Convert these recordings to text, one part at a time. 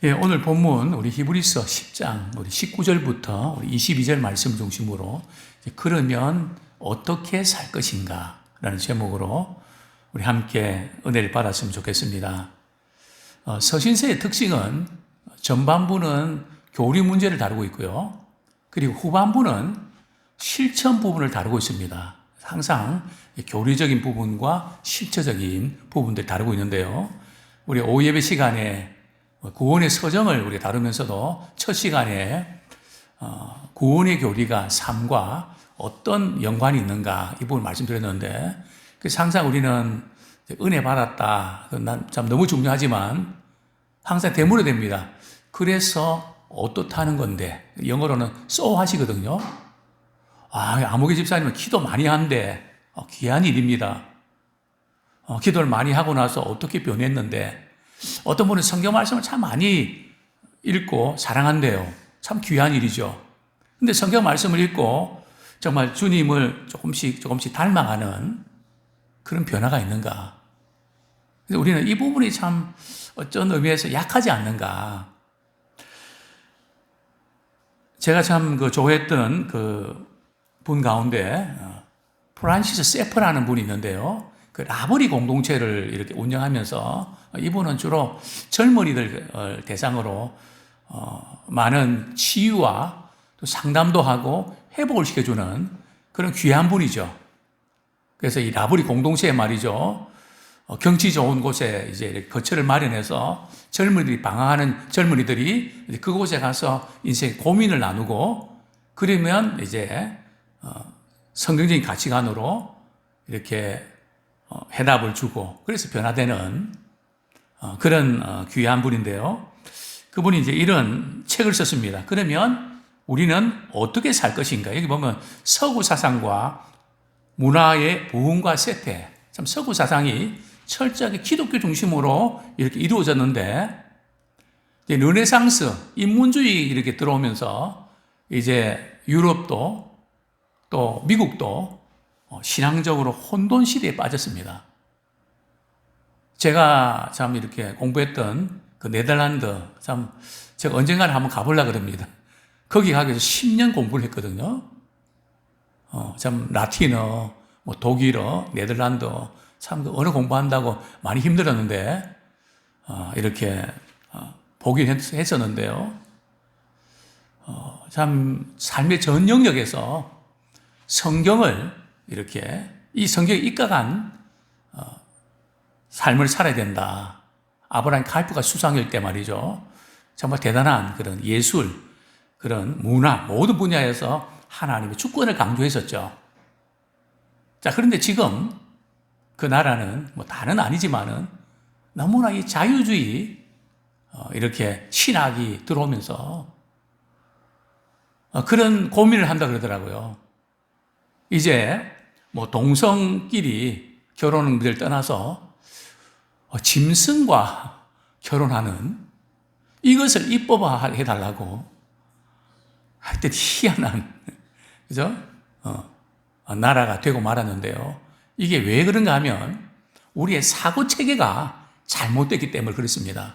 예, 오늘 본문 우리 히브리서 10장 우리 19절부터 우리 22절 말씀 중심으로 그러면 어떻게 살 것인가 라는 제목으로 우리 함께 은혜를 받았으면 좋겠습니다. 서신서의 특징은 전반부는 교리 문제를 다루고 있고요. 그리고 후반부는 실천 부분을 다루고 있습니다. 항상 교리적인 부분과 실체적인 부분들 다루고 있는데요. 우리 오후 예배 시간에 구원의 서정을 우리가 다루면서도 첫 시간에 구원의 교리가 삶과 어떤 연관이 있는가 이 부분 말씀드렸는데, 그래서 항상 우리는 은혜 받았다, 난 참 너무 중요하지만 항상 되물어야 됩니다. 그래서 어떻다는 건데, 영어로는 so 하시거든요. 아무개 집사님은 기도 많이 한대. 귀한 일입니다. 기도를 많이 하고 나서 어떻게 변했는데, 어떤 분은 성경 말씀을 참 많이 읽고 사랑한대요. 참 귀한 일이죠. 근데 성경 말씀을 읽고 정말 주님을 조금씩 닮아가는 그런 변화가 있는가? 그래서 우리는 이 부분이 참 어떤 의미에서 약하지 않는가? 제가 참 좋아했던 그 분 가운데 프란시스 세프라는 분이 있는데요. 그 라버리 공동체를 이렇게 운영하면서 이분은 주로 젊은이들 대상으로 많은 치유와 또 상담도 하고 회복을 시켜주는 그런 귀한 분이죠. 그래서 이 라버리 공동체에 말이죠. 경치 좋은 곳에 이제 거처를 마련해서 젊은이들이 방황하는 젊은이들이 그곳에 가서 인생 고민을 나누고, 그러면 이제 성경적인 가치관으로 이렇게 해답을 주고, 그래서 변화되는 그런 귀한 분인데요. 그분이 이제 이런 책을 썼습니다. 그러면 우리는 어떻게 살 것인가? 여기 보면 서구 사상과 문화의 부흥과 쇠퇴, 참 서구 사상이 철저하게 기독교 중심으로 이렇게 이루어졌는데, 이제 르네상스, 인문주의 이렇게 들어오면서 이제 유럽도 또 미국도 신앙적으로 혼돈 시대에 빠졌습니다. 제가 참 이렇게 공부했던 그 네덜란드, 참 제가 언젠가는 한번 가보려고 합니다. 거기 가기 위해서 10년 공부를 했거든요. 참 라틴어, 독일어, 네덜란드, 참 그 언어 공부한다고 많이 힘들었는데, 이렇게 보긴 했었는데요. 참 삶의 전 영역에서 성경을 이렇게 이 성경에 입각한 삶을 살아야 된다. 아브라함 칼프가 수상일 때 말이죠. 정말 대단한 그런 예술, 그런 문화, 모든 분야에서 하나님의 주권을 강조했었죠. 자, 그런데 지금 그 나라는 다는 아니지만은 너무나 이 자유주의 이렇게 신학이 들어오면서 그런 고민을 한다 그러더라고요. 이제 동성끼리 결혼을 떠나서 짐승과 결혼하는 이것을 입법화해 달라고 하여튼 희한한, 그죠? 나라가 되고 말았는데요. 이게 왜 그런가 하면 우리의 사고 체계가 잘못됐기 때문에 그렇습니다.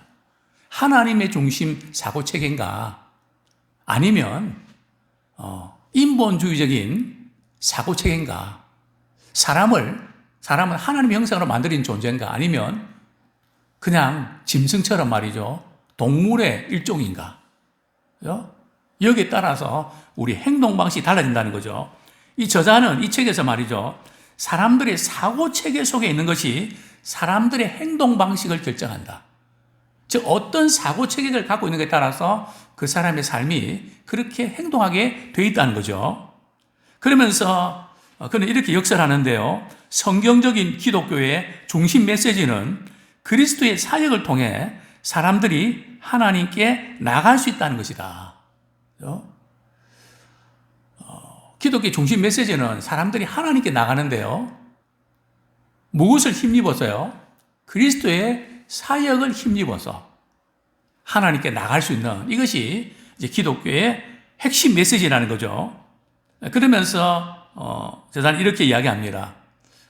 하나님의 중심 사고 체계인가? 아니면 인본주의적인 사고 체계인가? 사람은 하나님의 형상으로 만들어진 존재인가? 아니면 그냥 짐승처럼 말이죠, 동물의 일종인가? 그죠? 여기에 따라서 우리 행동 방식이 달라진다는 거죠. 이 저자는 이 책에서 말이죠, 사람들의 사고 체계 속에 있는 것이 사람들의 행동 방식을 결정한다. 즉 어떤 사고 체계를 갖고 있는 것에 따라서 그 사람의 삶이 그렇게 행동하게 돼 있다는 거죠. 그러면서 그는 이렇게 역설하는데요. 성경적인 기독교의 중심 메시지는 그리스도의 사역을 통해 사람들이 하나님께 나갈 수 있다는 것이다. 기독교의 중심 메시지는 사람들이 하나님께 나가는데요. 무엇을 힘입어서요? 그리스도의 사역을 힘입어서 하나님께 나갈 수 있는, 이것이 이제 기독교의 핵심 메시지라는 거죠. 그러면서 저자는 이렇게 이야기합니다.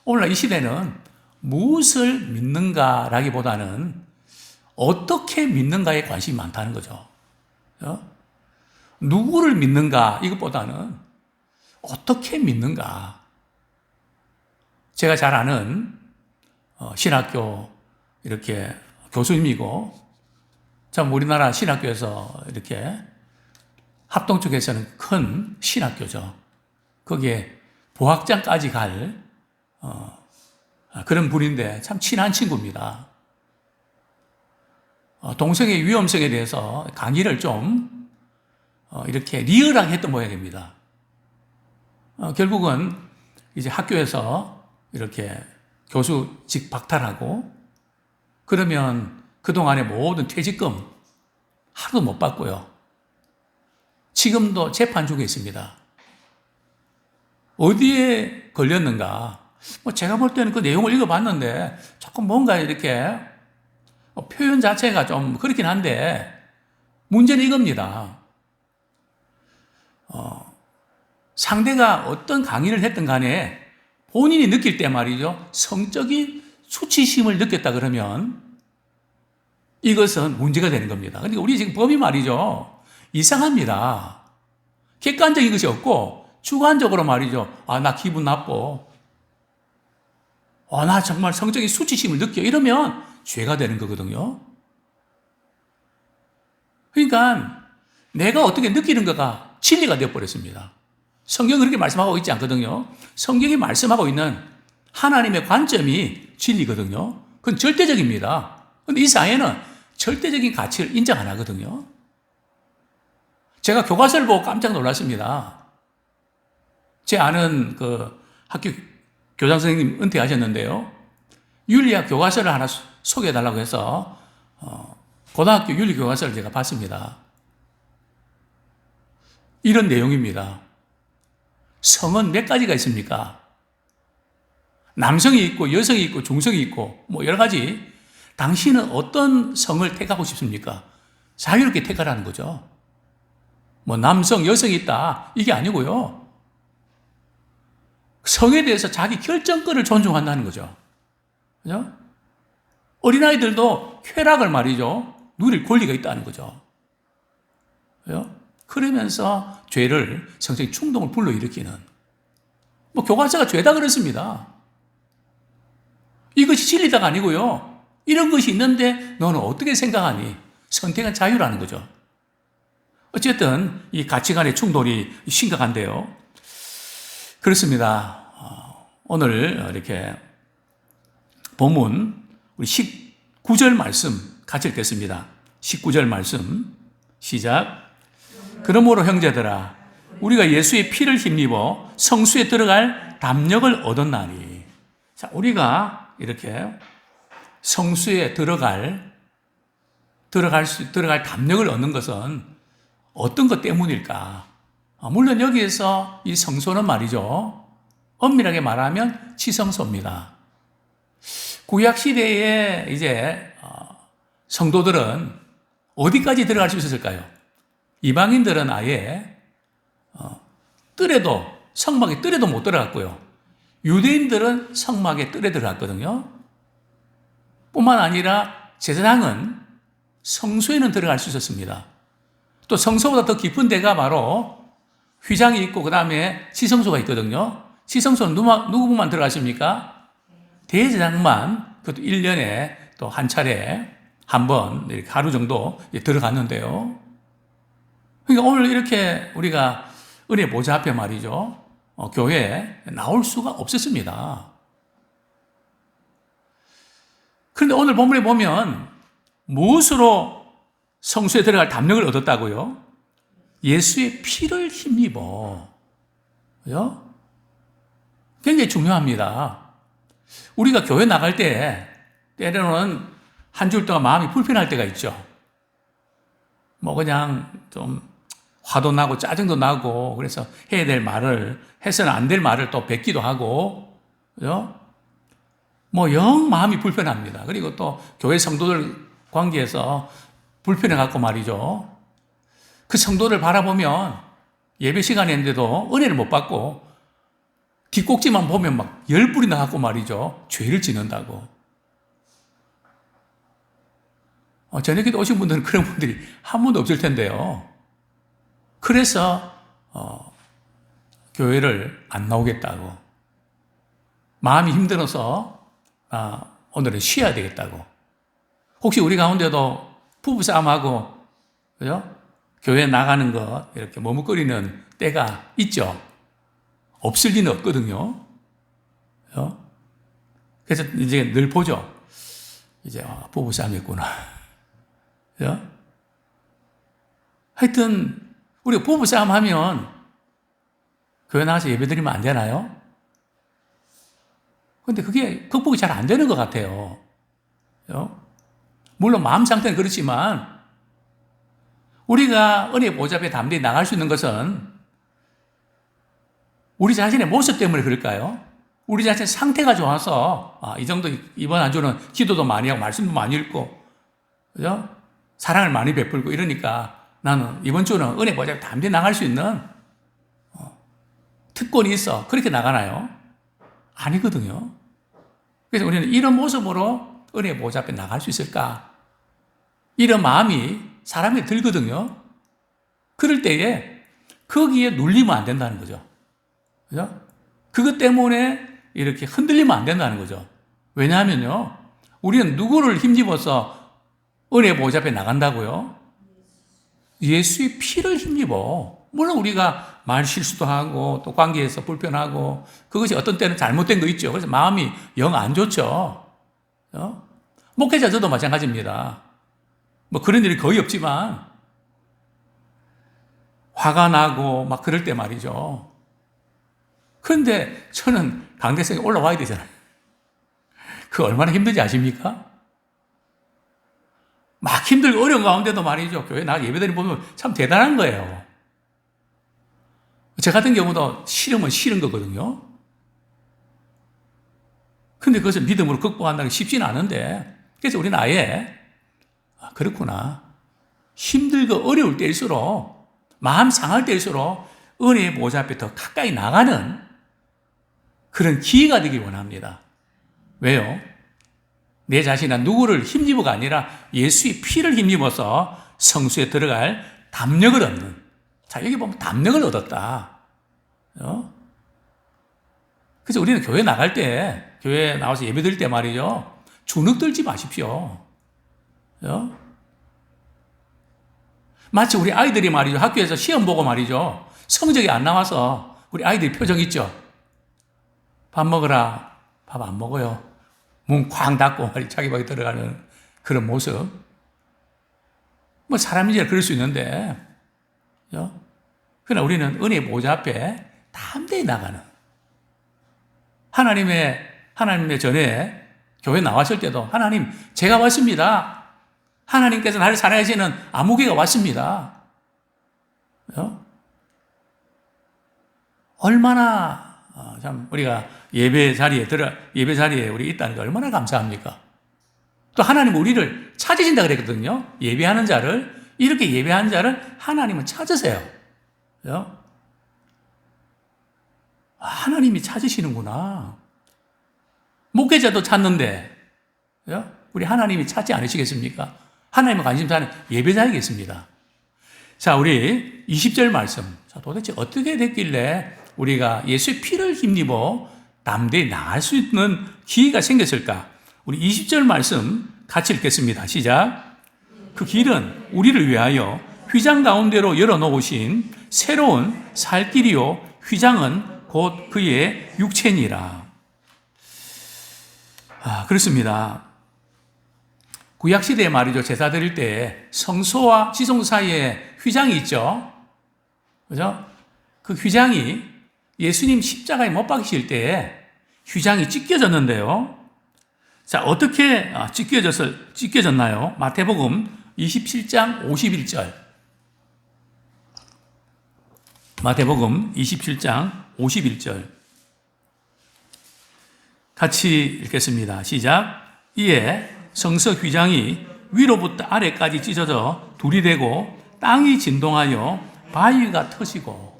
오늘날 이 시대는 무엇을 믿는가라기보다는 어떻게 믿는가에 관심이 많다는 거죠. 누구를 믿는가 이것보다는 어떻게 믿는가. 제가 잘 아는 신학교 이렇게 교수님이고 참 우리나라 신학교에서 이렇게 합동 쪽에서는 큰 신학교죠. 거기에 부학장까지 갈 그런 분인데 참 친한 친구입니다. 동성애의 위험성에 대해서 강의를 좀 이렇게 리얼하게 했던 모양입니다. 결국은 이제 학교에서 이렇게 교수직 박탈하고 그러면 그동안의 모든 퇴직금 하루도 못 받고요. 지금도 재판 중에 있습니다. 어디에 걸렸는가? 제가 볼 때는 그 내용을 읽어봤는데 조금 뭔가 이렇게 표현 자체가 좀 그렇긴 한데 문제는 이겁니다. 상대가 어떤 강의를 했든 간에 본인이 느낄 때 말이죠. 성적인 수치심을 느꼈다 그러면 이것은 문제가 되는 겁니다. 그러니까 우리 지금 법이 말이죠. 이상합니다. 객관적인 것이 없고 주관적으로 말이죠. 나 기분 나빠. 나 정말 성적인 수치심을 느껴. 이러면 죄가 되는 거거든요. 그러니까 내가 어떻게 느끼는 거가 진리가 되어버렸습니다. 성경은 그렇게 말씀하고 있지 않거든요. 성경이 말씀하고 있는 하나님의 관점이 진리거든요. 그건 절대적입니다. 그런데 이 사회는 절대적인 가치를 인정 안 하거든요. 제가 교과서를 보고 깜짝 놀랐습니다. 제 아는 그 학교 교장 선생님 은퇴하셨는데요. 윤리학 교과서를 하나 소개해달라고 해서 고등학교 윤리 교과서를 제가 봤습니다. 이런 내용입니다. 성은 몇 가지가 있습니까? 남성이 있고 여성이 있고 중성이 있고 뭐 여러 가지. 당신은 어떤 성을 택하고 싶습니까? 자유롭게 택하라는 거죠. 뭐 남성, 여성이 있다 이게 아니고요. 성에 대해서 자기 결정권을 존중한다는 거죠. 그죠? 어린아이들도 쾌락을 말이죠. 누릴 권리가 있다는 거죠. 그죠? 그러면서 죄를 성적인 충동을 불러일으키는 뭐 교과서가 죄다 그렇습니다. 이것이 진리다가 아니고요. 이런 것이 있는데 너는 어떻게 생각하니? 선택은 자유라는 거죠. 어쨌든 이 가치관의 충돌이 심각한데요. 그렇습니다. 오늘 이렇게 본문 우리 19절 말씀 같이 읽겠습니다. 19절 말씀 시작. 그러므로 형제들아 우리가 예수의 피를 힘입어 성수에 들어갈 담력을 얻었나니. 자, 우리가 이렇게 성수에 들어갈 담력을 얻는 것은 어떤 것 때문일까? 물론 여기에서 이 성소는 말이죠. 엄밀하게 말하면 지성소입니다. 구약 시대에 이제 성도들은 어디까지 들어갈 수 있었을까요? 이방인들은 아예 뜰에도 성막의 뜰에도 못 들어갔고요. 유대인들은 성막의 뜰에 들어갔거든요. 뿐만 아니라 제사장은 성소에는 들어갈 수 있었습니다. 또 성소보다 더 깊은 데가 바로 휘장이 있고 그 다음에 지성소가 있거든요. 지성소는 누구만 들어가십니까? 대제사장만 그것도 1년에 또 한 차례 한 번 이렇게 하루 정도 들어갔는데요. 그러니까 오늘 이렇게 우리가 은혜 보좌 앞에 말이죠. 교회에 나올 수가 없었습니다. 그런데 오늘 본문에 보면 무엇으로 성수에 들어갈 담력을 얻었다고요? 예수의 피를 힘입어. 그죠? 굉장히 중요합니다. 우리가 교회 나갈 때 때로는 한 주 동안 마음이 불편할 때가 있죠. 뭐 그냥 좀 화도 나고 짜증도 나고 그래서 해야 될 말을 해서는 안 될 말을 또 뱉기도 하고 그죠? 뭐 영 마음이 불편합니다. 그리고 또 교회 성도들 관계에서 불편해갖고 말이죠. 그 성도를 바라보면 예배 시간인데도 은혜를 못 받고 뒷꼭지만 보면 막 열불이 나갖고 말이죠. 죄를 짓는다고. 저녁에 오신 분들은 그런 분들이 한 분도 없을 텐데요. 그래서 교회를 안 나오겠다고, 마음이 힘들어서 오늘은 쉬어야 되겠다고. 혹시 우리 가운데도 부부싸움하고 그죠? 교회 나가는 거 이렇게 머뭇거리는 때가 있죠. 없을 리는 없거든요. 그죠? 그래서 이제 늘 보죠. 이제 부부싸움이었구나. 그죠? 하여튼 우리가 부부싸움 하면 교회 나가서 예배드리면 안 되나요? 근데 그게 극복이 잘 안 되는 것 같아요. 그죠? 물론 마음 상태는 그렇지만 우리가 은혜 보좌 앞에 담대히 나갈 수 있는 것은 우리 자신의 모습 때문에 그럴까요? 우리 자신의 상태가 좋아서 이 정도 이번 한 주는 기도도 많이 하고 말씀도 많이 읽고 그죠? 사랑을 많이 베풀고 이러니까 나는 이번 주는 은혜 보좌 앞에 담대히 나갈 수 있는 특권이 있어. 그렇게 나가나요? 아니거든요. 그래서 우리는 이런 모습으로 은혜 보좌 앞에 나갈 수 있을까? 이런 마음이 사람이 들거든요. 그럴 때에 거기에 눌리면 안 된다는 거죠. 그죠? 그것 때문에 이렇게 흔들리면 안 된다는 거죠. 왜냐하면요, 우리는 누구를 힘입어서 은혜 보좌 앞에 나간다고요? 예수의 피를 힘입어. 물론 우리가 말 실수도 하고 또 관계에서 불편하고 그것이 어떤 때는 잘못된 거 있죠. 그래서 마음이 영 안 좋죠. 목회자 저도 마찬가지입니다. 뭐 그런 일이 거의 없지만 화가 나고 막 그럴 때 말이죠. 그런데 저는 강대성에 올라와야 되잖아요. 그 얼마나 힘든지 아십니까? 막 힘들고 어려운 가운데도 말이죠. 교회 나가 예배드리 보면 참 대단한 거예요. 저 같은 경우도 싫으면 싫은 거거든요. 근데 그것을 믿음으로 극복한다는 게 쉽지는 않은데, 그래서 우리는 아예 그렇구나. 힘들고 어려울 때일수록, 마음 상할 때일수록 은혜의 보좌 앞에 더 가까이 나가는 그런 기회가 되길 원합니다. 왜요? 내 자신은 누구를 힘입어가 아니라 예수의 피를 힘입어서 성수에 들어갈 담력을 얻는. 자, 여기 보면 담력을 얻었다. 그래서 우리는 교회 나갈 때, 교회 나와서 예배 드릴 때 말이죠. 주눅 들지 마십시오. 마치 우리 아이들이 말이죠. 학교에서 시험 보고 말이죠. 성적이 안 나와서 우리 아이들이 표정 있죠. 밥 먹으라. 밥 안 먹어요. 문 쾅 닫고 말이 자기 방에 들어가는 그런 모습. 뭐 사람이지라 그럴 수 있는데, 그러나 우리는 은혜 보좌 앞에 담대히 나가는 하나님의 전에 교회 나왔을 때도 하나님, 제가 왔습니다. 하나님께서 나를 사랑하시는 아무개가 왔습니다. 얼마나 참 우리가 예배 자리에 우리 있다는 게 얼마나 감사합니까? 또 하나님 우리를 찾으신다 그랬거든요. 예배하는 자를, 이렇게 예배하는 자를 하나님은 찾으세요. 하나님이 찾으시는구나. 목회자도 찾는데 우리 하나님이 찾지 않으시겠습니까? 하나님의 관심사는 예배자이겠습니다. 자, 우리 20절 말씀. 자, 도대체 어떻게 됐길래 우리가 예수의 피를 힘입어 담대히 나갈 수 있는 기회가 생겼을까? 우리 20절 말씀 같이 읽겠습니다. 시작. 그 길은 우리를 위하여 휘장 가운데로 열어놓으신 새로운 살 길이요. 휘장은 곧 그의 육체니라. 그렇습니다. 구약시대에 말이죠. 제사 드릴 때 성소와 지성소 사이에 휘장이 있죠. 그죠? 그 휘장이 예수님 십자가에 못 박히실 때에 휘장이 찢겨졌는데요. 자, 어떻게 찢겨졌나요? 마태복음 27장 51절. 마태복음 27장 51절. 같이 읽겠습니다. 시작. 이에 성서 휘장이 위로부터 아래까지 찢어져 둘이 되고 땅이 진동하여 바위가 터지고.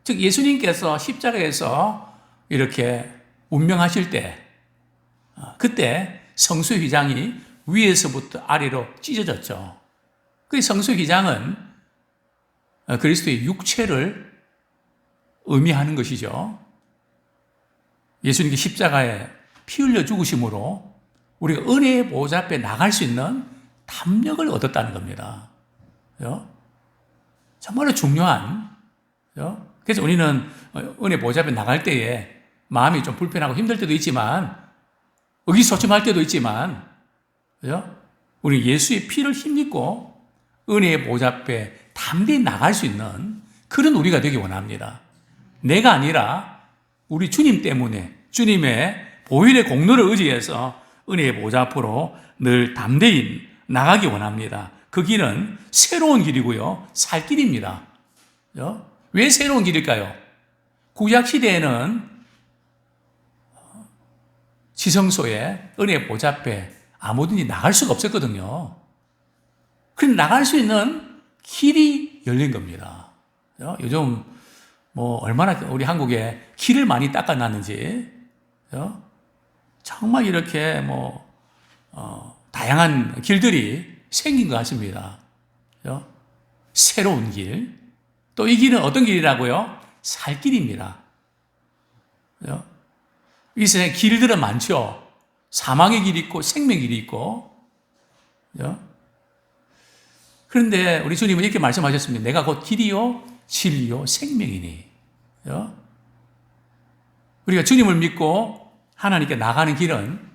즉 예수님께서 십자가에서 이렇게 운명하실 때 그때 성수 휘장이 위에서부터 아래로 찢어졌죠. 그 성소기장은 그리스도의 육체를 의미하는 것이죠. 예수님께 십자가에 피 흘려 죽으심으로 우리가 은혜의 보좌 앞에 나갈 수 있는 담력을 얻었다는 겁니다. 정말로 중요한. 그래서 우리는 은혜 보좌 앞에 나갈 때에 마음이 좀 불편하고 힘들 때도 있지만, 의기소침할 때도 있지만, 우리 예수의 피를 힘입고 은혜의 보좌 앞에 담대히 나갈 수 있는 그런 우리가 되기 원합니다. 내가 아니라 우리 주님 때문에, 주님의 보혈의 공로를 의지해서 은혜의 보좌 앞으로 늘 담대히 나가기 원합니다. 그 길은 새로운 길이고요, 살 길입니다. 왜 새로운 길일까요? 구약 시대에는 지성소에 은혜의 보좌 앞에 아무든지 나갈 수가 없었거든요. 그런데 나갈 수 있는 길이 열린 겁니다. 요즘 얼마나 우리 한국에 길을 많이 닦아놨는지, 정말 이렇게 다양한 길들이 생긴 것 같습니다. 새로운 길. 또 이 길은 어떤 길이라고요? 살 길입니다. 이 세상에 길들은 많죠. 사망의 길이 있고 생명의 길이 있고. 그런데 우리 주님은 이렇게 말씀하셨습니다. 내가 곧 길이요 진리요 생명이니. 우리가 주님을 믿고 하나님께 나가는 길은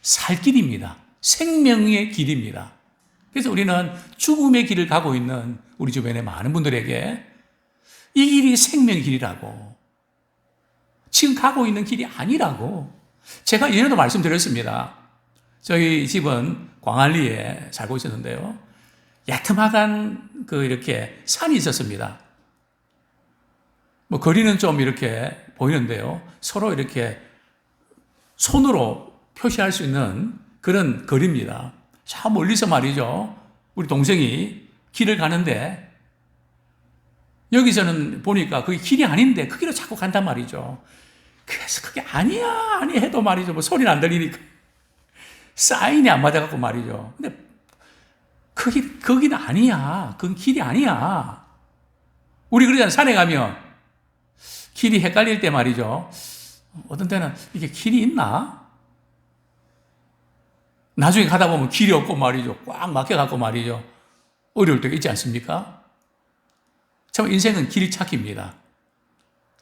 살 길입니다. 생명의 길입니다. 그래서 우리는 죽음의 길을 가고 있는 우리 주변의 많은 분들에게 이 길이 생명의 길이라고, 지금 가고 있는 길이 아니라고 제가 예전에도 말씀드렸습니다. 저희 집은 광안리에 살고 있었는데요, 야트막한 이렇게 산이 있었습니다. 거리는 좀 이렇게 보이는데요, 서로 이렇게 손으로 표시할 수 있는 그런 거리입니다. 저 멀리서 말이죠, 우리 동생이 길을 가는데 여기서는 보니까 그게 길이 아닌데 그 길로 자꾸 간단 말이죠. 그래서 그게 아니야 해도 말이죠, 소리는 안 들리니까 사인이 안 맞아갖고 말이죠. 근데 거기는 아니야, 그건 길이 아니야. 우리 그러잖아요, 산에 가면 길이 헷갈릴 때 말이죠, 어떤 때는 이게 길이 있나? 나중에 가다 보면 길이 없고 말이죠, 꽉 막혀갖고 말이죠, 어려울 때가 있지 않습니까? 참 인생은 길 찾기입니다.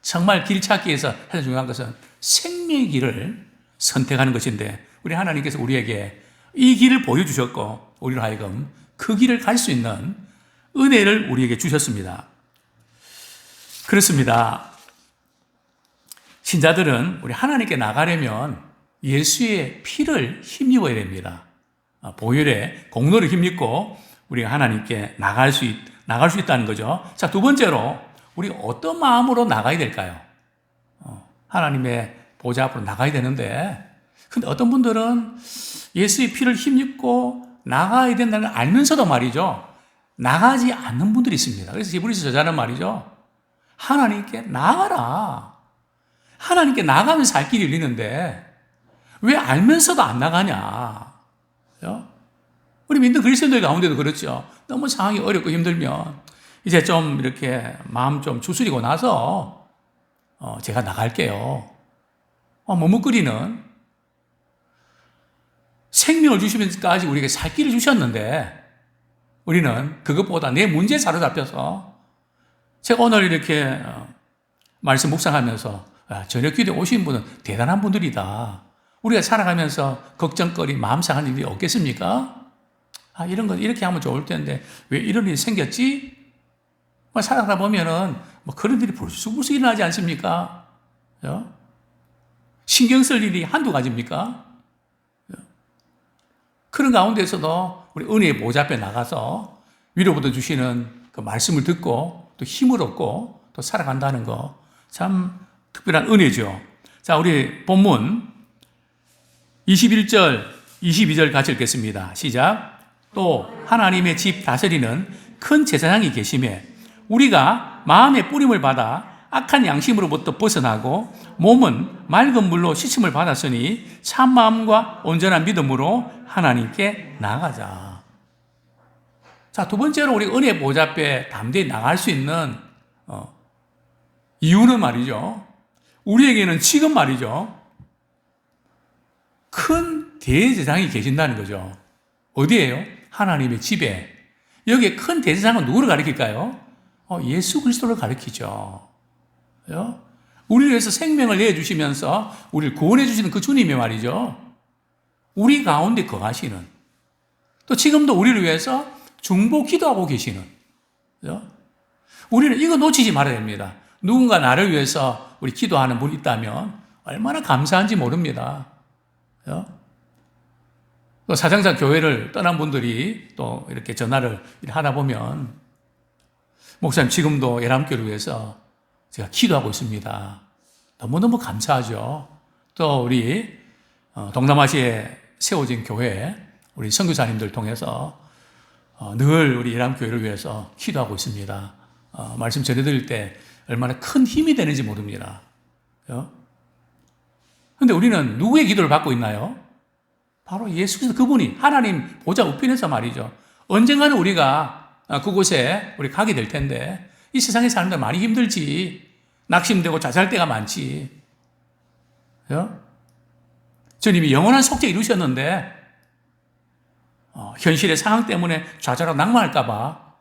정말 길 찾기에서 가장 중요한 것은 생명의 길을 선택하는 것인데, 우리 하나님께서 우리에게 이 길을 보여주셨고 우리로 하여금 그 길을 갈 수 있는 은혜를 우리에게 주셨습니다. 그렇습니다. 신자들은 우리 하나님께 나가려면 예수의 피를 힘입어야 됩니다. 보혈의 공로를 힘입고 우리가 하나님께 나갈 수 있다는 거죠. 자, 두 번째로 우리가 어떤 마음으로 나가야 될까요? 하나님의 보좌 앞으로 나가야 되는데, 근데 어떤 분들은 예수의 피를 힘입고 나가야 된다는 걸 알면서도 말이죠, 나가지 않는 분들이 있습니다. 그래서 히브리서 저자는 말이죠, 하나님께 나가라. 하나님께 나가면 살 길이 열리는데 왜 알면서도 안 나가냐? 우리 믿는 그리스도인들 가운데도 그렇죠. 너무 상황이 어렵고 힘들면 이제 좀 이렇게 마음 좀 추스리고 나서 제가 나갈게요. 머뭇거리는, 생명을 주시면서까지 우리에게 살 길을 주셨는데 우리는 그것보다 내 문제에 사로잡혀서, 제가 오늘 이렇게 말씀 묵상하면서 저녁 기도에 오신 분은 대단한 분들이다. 우리가 살아가면서 걱정거리, 마음 상한 일이 없겠습니까? 이런 거 이렇게 하면 좋을 텐데 왜 이런 일이 생겼지? 살아가다 보면은 그런 일이 불쑥불쑥 일어나지 않습니까? 신경 쓸 일이 한두 가지입니까? 그런 가운데서도 우리 은혜의 보좌 앞에 나가서 위로부터 주시는 그 말씀을 듣고 또 힘을 얻고 또 살아간다는 거 참 특별한 은혜죠. 자, 우리 본문 21절, 22절 같이 읽겠습니다. 시작. 또 하나님의 집 다스리는 큰 제사장이 계심에 우리가 마음의 뿌림을 받아 악한 양심으로부터 벗어나고 몸은 맑은 물로 씻음을 받았으니 참 마음과 온전한 믿음으로 하나님께 나아가자. 자, 두 번째로 우리 은혜 보좌 앞에 담대히 나갈 수 있는 이유는 말이죠. 우리에게는 지금 말이죠. 큰 대제사장이 계신다는 거죠. 어디에요? 하나님의 집에. 여기에 큰 대제사장은 누구를 가리킬까요? 예수 그리스도를 가리키죠. 우리를 위해서 생명을 내주시면서 우리를 구원해 주시는 그 주님의 말이죠. 우리 가운데 거하시는, 또 지금도 우리를 위해서 중보 기도하고 계시는. 우리는 이거 놓치지 말아야 됩니다. 누군가 나를 위해서 우리 기도하는 분이 있다면 얼마나 감사한지 모릅니다. 또 사장장 교회를 떠난 분들이 또 이렇게 전화를 하다 보면, 목사님 지금도 예람교를 위해서 제가 기도하고 있습니다. 너무너무 감사하죠. 또 우리 동남아시아에 세워진 교회, 우리 선교사님들 통해서 늘 우리 예람교회를 위해서 기도하고 있습니다. 말씀 전해드릴 때 얼마나 큰 힘이 되는지 모릅니다. 그런데 우리는 누구의 기도를 받고 있나요? 바로 예수 그리스도, 그분이 하나님 보좌 우편에서 말이죠. 언젠가는 우리가 그곳에 우리 가게 될 텐데, 이 세상의 사람들 많이 힘들지, 낙심되고 자살 때가 많지. 주님이 영원한 속죄 이루셨는데 현실의 상황 때문에 좌절하고 낭만할까봐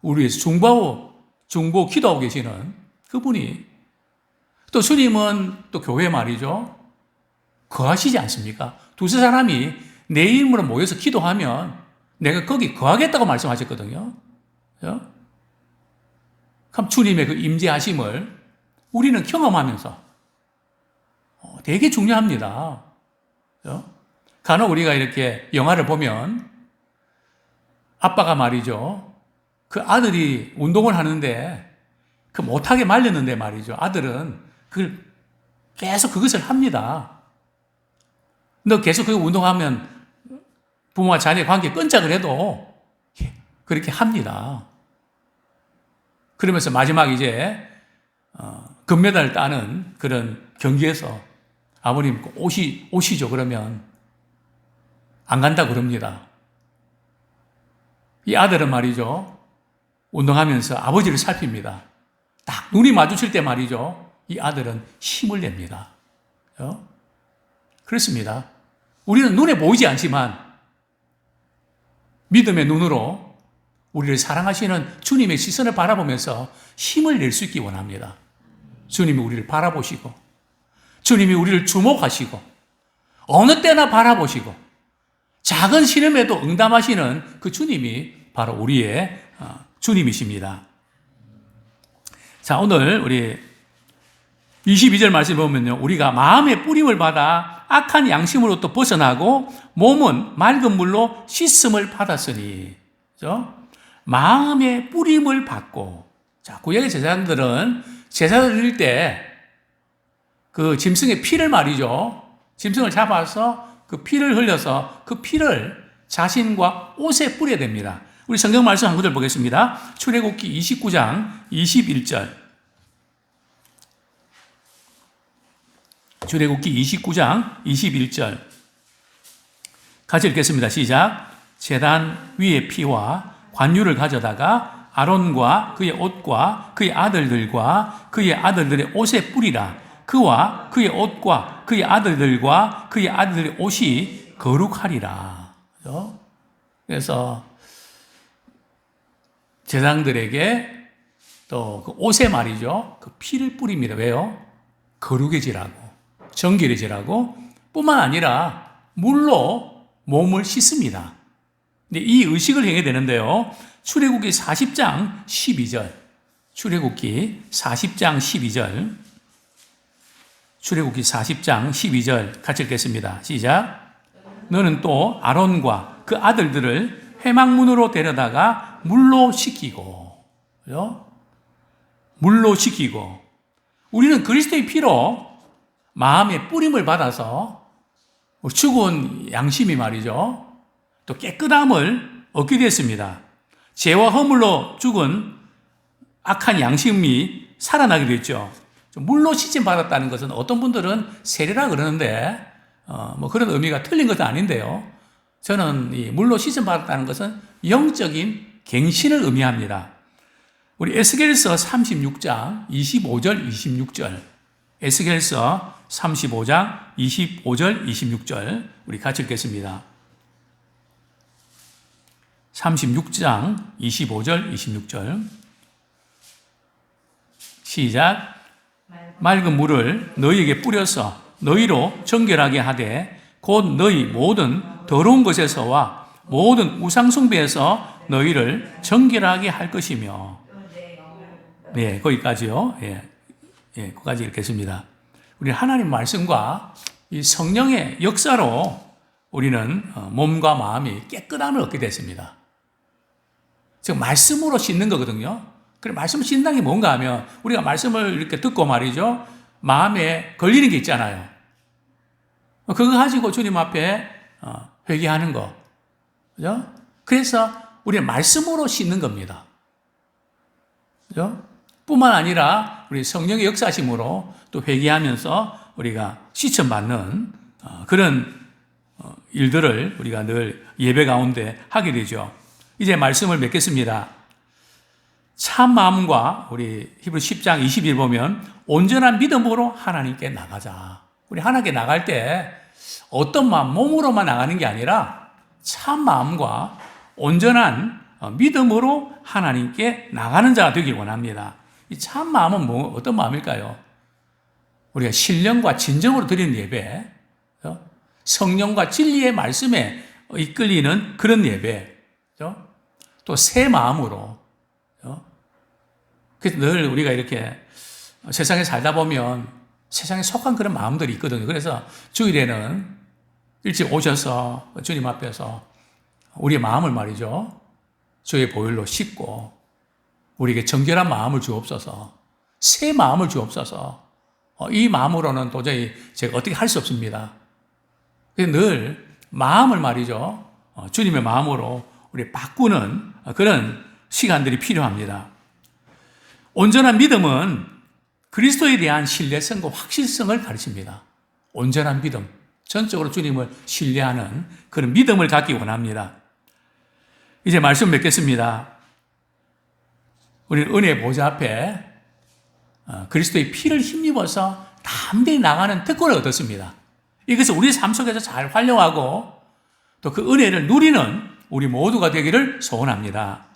우리 위해서 중보 기도하고 계시는 그분이, 또 주님은 또 교회 말이죠, 거하시지 않습니까? 두세 사람이 내 이름으로 모여서 기도하면 내가 거기 거하겠다고 말씀하셨거든요. 그럼 주님의 그 임재하심을 우리는 경험하면서 되게 중요합니다. 간혹 우리가 이렇게 영화를 보면 아빠가 말이죠, 그 아들이 운동을 하는데 그 못하게 말렸는데 말이죠, 아들은 그걸 계속 그것을 합니다. 너 계속 그 운동하면 부모와 자녀의 관계 끊자고 해도 그렇게 합니다. 그러면서 마지막 이제 금메달을 따는 그런 경기에서 아버님 오시죠 그러면 안 간다 그럽니다. 이 아들은 말이죠, 운동하면서 아버지를 살핍니다. 딱 눈이 마주칠 때 말이죠, 이 아들은 힘을 냅니다. 그렇습니다. 우리는 눈에 보이지 않지만 믿음의 눈으로 우리를 사랑하시는 주님의 시선을 바라보면서 힘을 낼 수 있기 원합니다. 주님이 우리를 바라보시고, 주님이 우리를 주목하시고, 어느 때나 바라보시고, 작은 시름에도 응답하시는 그 주님이 바로 우리의 주님이십니다. 자, 오늘 우리 22절 말씀 보면요, 우리가 마음의 뿌림을 받아 악한 양심으로부터 벗어나고 몸은 맑은 물로 씻음을 받았으니, 그죠? 마음의 뿌림을 받고. 자, 구약의 제사장들은 제사를 드릴 때 그 짐승의 피를 말이죠, 짐승을 잡아서 그 피를 흘려서 그 피를 자신과 옷에 뿌려야 됩니다. 우리 성경 말씀 한 구절 보겠습니다. 출애굽기 29장 21절. 출애굽기 29장 21절. 같이 읽겠습니다. 시작. 제단 위의 피와 관유를 가져다가 아론과 그의 옷과 그의 아들들과 그의 아들들의 옷에 뿌리라. 그와 그의 옷과 그의 아들들과 그의 아들들의 옷이 거룩하리라. 그래서 제사장들에게 또 그 옷에 말이죠, 그 피를 뿌립니다. 왜요? 거룩해지라고, 정결해지라고, 뿐만 아니라 물로 몸을 씻습니다. 근데 이 의식을 행해야 되는데요, 출애굽기 40장 12절, 출애굽기 40장 12절, 출애굽기 40장 12절 같이 읽겠습니다. 시작. 너는 또 아론과 그 아들들을 회막문으로 데려다가 물로 씻기고, 그죠? 물로 씻기고, 우리는 그리스도의 피로 마음의 뿌림을 받아서 죽은 양심이 말이죠, 또 깨끗함을 얻게 됐습니다. 죄와 허물로 죽은 악한 양심이 살아나게 됐죠. 물로 씻임 받았다는 것은 어떤 분들은 세례라 그러는데 뭐 그런 의미가 틀린 것은 아닌데요. 저는 이 물로 씻임 받았다는 것은 영적인 갱신을 의미합니다. 우리 에스겔서 36장 25절 26절 에스겔서 35장 25절 26절 우리 같이 읽겠습니다. 36장 25절 26절 시작. 맑은 물을 너희에게 뿌려서 너희로 정결하게 하되 곧 너희 모든 더러운 것에서와 모든 우상숭배에서 너희를 정결하게 할 것이며. 네, 거기까지요. 거기까지 읽겠습니다. 우리 하나님 말씀과 이 성령의 역사로 우리는 몸과 마음이 깨끗함을 얻게 됐습니다. 즉 말씀으로 씻는 거거든요. 그래 말씀을 씻는다는 게 뭔가 하면 우리가 말씀을 이렇게 듣고 말이죠. 마음에 걸리는 게 있잖아요. 그거 가지고 주님 앞에 회개하는 거. 그죠? 그래서 우리는 말씀으로 씻는 겁니다. 그죠? 뿐만 아니라 우리 성령의 역사심으로 또 회개하면서 우리가 시천받는 그런 일들을 우리가 늘 예배 가운데 하게 되죠. 이제 말씀을 맺겠습니다. 참 마음과 우리 히브리 10장 20일 보면 온전한 믿음으로 하나님께 나가자. 우리 하나님께 나갈 때 어떤 마음, 몸으로만 나가는 게 아니라 참 마음과 온전한 믿음으로 하나님께 나가는 자가 되길 원합니다. 이 참 마음은 어떤 마음일까요? 우리가 신령과 진정으로 드리는 예배, 성령과 진리의 말씀에 이끌리는 그런 예배, 또 새 마음으로. 그래서 늘 우리가 이렇게 세상에 살다 보면 세상에 속한 그런 마음들이 있거든요. 그래서 주일에는 일찍 오셔서 주님 앞에서 우리의 마음을 말이죠. 주의 보혈로 씻고 우리에게 정결한 마음을 주옵소서, 새 마음을 주옵소서. 이 마음으로는 도저히 제가 어떻게 할 수 없습니다. 그래서 늘 마음을 말이죠. 주님의 마음으로 우리 바꾸는 그런 시간들이 필요합니다. 온전한 믿음은 그리스도에 대한 신뢰성과 확실성을 가르칩니다. 온전한 믿음, 전적으로 주님을 신뢰하는 그런 믿음을 갖기 원합니다. 이제 말씀 맺겠습니다. 우리는 은혜의 보좌 앞에 그리스도의 피를 힘입어서 담대히 나가는 특권을 얻었습니다. 이것을 우리 삶 속에서 잘 활용하고 또 그 은혜를 누리는 우리 모두가 되기를 소원합니다.